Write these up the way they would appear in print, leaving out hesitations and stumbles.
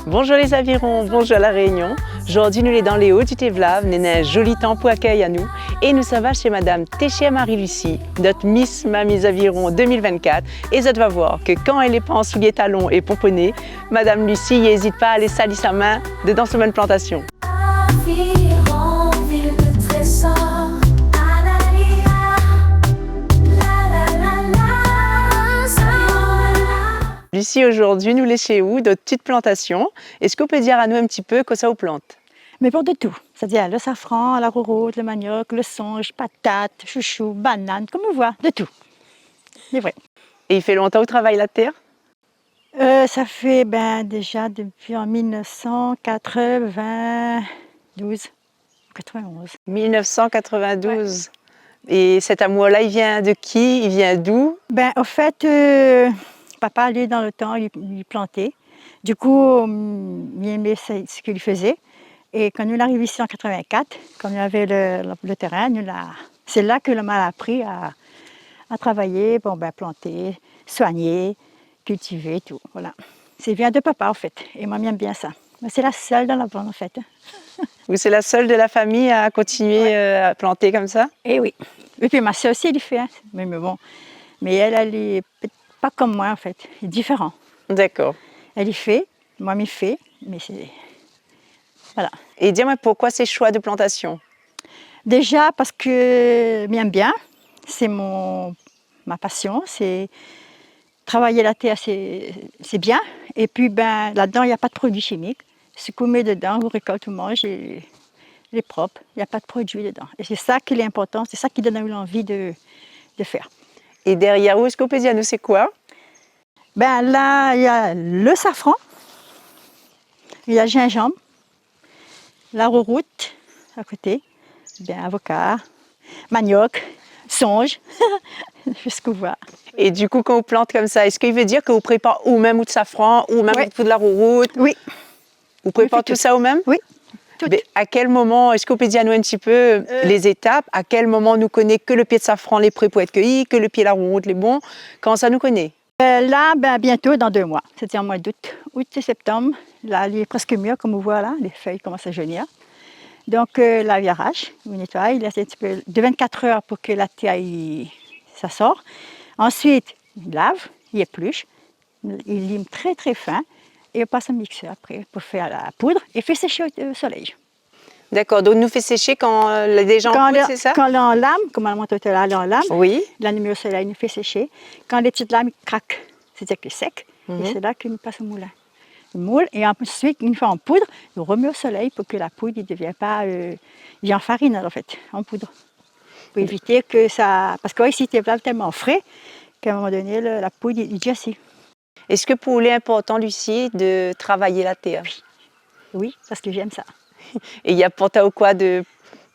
Bonjour les avirons, bonjour la Réunion. Aujourd'hui, nous sommes dans les Hauts du Tévlave, nous avons un joli temps pour accueillir nous. Et nous sommes chez Madame Téché Marie-Lucie, notre Miss Mamie Aviron 2024. Et vous va voir que quand elle est pas en souliers talons et pomponnés, Madame Lucie n'hésite pas à aller salir sa main dedans sur une plantation. Lucie, aujourd'hui, nous laissons où notre petite plantation. Est-ce que vous pouvez dire à nous un petit peu que ça vous plante? Mais pour de tout, c'est-à-dire le safran, la rouroute, le manioc, le songe, patates, chouchou, bananes, comme on voit, de tout. C'est vrai. Et il fait longtemps que vous travaillez la terre? Ça fait déjà depuis en 1992, 91. 1992. Ouais. Et cet amour-là, il vient de qui? Il vient d'où? Au fait, papa, lui, dans le temps, il plantait. Du coup, il aimait ce qu'il faisait. Et quand nous arrivons ici en 84, quand nous avions le terrain, c'est là que l'on m'a appris à travailler, planter, soigner, cultiver, tout. Voilà. C'est vient de papa, en fait. Et moi, j'aime bien ça. C'est la seule dans la bande, en fait. Vous, c'est la seule de la famille à continuer à planter comme ça? Eh oui. Et puis ma soeur aussi, elle y fait. Hein. Mais bon. Mais elle est pas comme moi, en fait. Elle est différente. D'accord. Elle y fait, moi, m'y fait, mais c'est... Voilà. Et dis-moi, pourquoi ces choix de plantation? Déjà parce que j'aime bien, c'est ma passion, c'est travailler la terre, c'est bien. Et puis là-dedans, il n'y a pas de produits chimiques. Ce qu'on met dedans, vous récoltez, vous mangez, il est propre, il n'y a pas de produits dedans. Et c'est ça qui est important, c'est ça qui donne l'envie de faire. Et derrière vous, est-ce qu'on peut dire, nous, c'est quoi? Là, il y a le safran, il y a le gingembre, la rouroute à côté, avocat, manioc, songe, jusqu'au voir. Et du coup, quand on plante comme ça, est-ce qu'il veut dire que vous préparez ou même ou de safran, ou même de la rouroute? Oui. Vous préparez tout ça vous-même? Oui. Mais à quel moment, est-ce que vous pouvez dire nous un petit peu les étapes? À quel moment nous connaît que le pied de safran les prêt pour être cueilli, que le pied de la rouroute les bons? Quand ça nous connaît? Là, bientôt dans 2 mois, c'était en mois d'août, août et septembre. Là, il est presque mûr, comme on voit là, les feuilles commencent à jaunir. Donc là, il arrache, il nettoie, il laisse un petit peu de 24 heures pour que la terre, ça sort. Ensuite, il lave, il épluche, il lime très très fin et il passe un mixeur après pour faire la poudre et fait sécher au soleil. D'accord, donc nous fait sécher quand les gens en poudre, c'est ça? Quand l'on lame, comme on montre là, l'on lame, oui. La nuit au soleil, il nous fait sécher. Quand les petites lames craquent, c'est-à-dire qu'elles sec, et c'est là qu'il nous passe au moulin. Le moule, et ensuite, une fois en poudre, on remet au soleil pour que la poudre ne devienne pas... il en farine, en fait, en poudre. Pour éviter que ça... Parce que ici, c'est tellement frais qu'à un moment donné, la poudre est durcie. Est-ce que pour vous, c'est important, Lucie, de travailler la terre? Oui, parce que j'aime ça. Et il y a pour toi quoi de...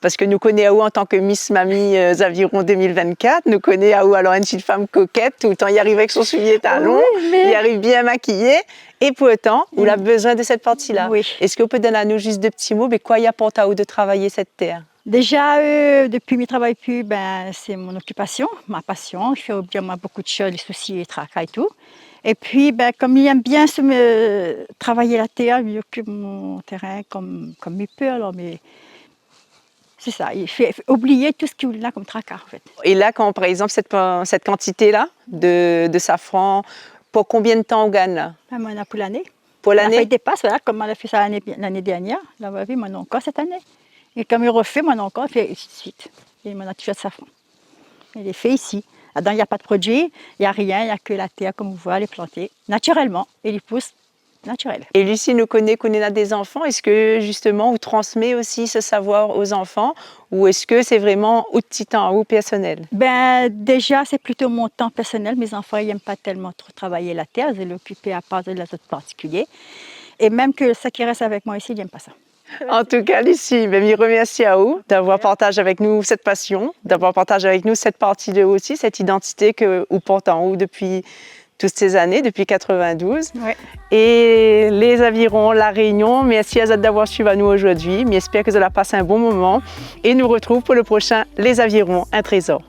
Parce que nous connaissons en tant que Miss Mamie Aviron 2024, nous connaissons alors une petite femme coquette, tout le temps il arrive avec son soulier talon, il arrive bien maquillé, et pour autant, on a besoin de cette partie-là. Oui. Est-ce que vous pouvez donner à nous juste 2 petits mots, mais quoi il y a pour toi de travailler cette terre? Déjà, depuis que je ne travaille plus, c'est mon occupation, ma passion. Je fais bien beaucoup de choses, les soucis, les tracas et tout. Et puis, comme il aime bien travailler la terre, il occupe mon terrain comme il peut. Alors, mais c'est ça, il fait oublier tout ce qu'il a comme tracas, en fait. Et là, quand par exemple, cette quantité-là de safran, pour combien de temps on gagne là? On a pour l'année. Pour l'année? La feuille dépasse, voilà, comme on a fait ça l'année dernière. Là, on va voir, moi encore cette année. Et comme il refait, moi encore, il fait ainsi de suite. Et mon a toujours de safran. Il est fait ici. Là-dedans, il n'y a pas de produit, il n'y a rien, il n'y a que la terre, comme vous voyez, elle est plantée naturellement. Et il pousse naturel. Et Lucie nous connaît qu'on a des enfants. Est-ce que justement, vous transmet aussi ce savoir aux enfants? Ou est-ce que c'est vraiment au petit temps, au personnel? Déjà, c'est plutôt mon temps personnel. Mes enfants, ils n'aiment pas tellement trop travailler la terre. Ils l'occupent à part de la autre particulier. Et même que ça qui reste avec moi ici, ils n'aiment pas ça. En tout cas, Lucie, je remercie à vous d'avoir partagé avec nous cette passion, d'avoir partagé avec nous cette partie de vous aussi, cette identité que vous portez en vous depuis toutes ces années, depuis 92. Ouais. Et les avirons, la Réunion, merci à vous d'avoir suivi à nous aujourd'hui. J'espère que vous allez passer un bon moment et nous retrouvons pour le prochain Les Avirons, un trésor.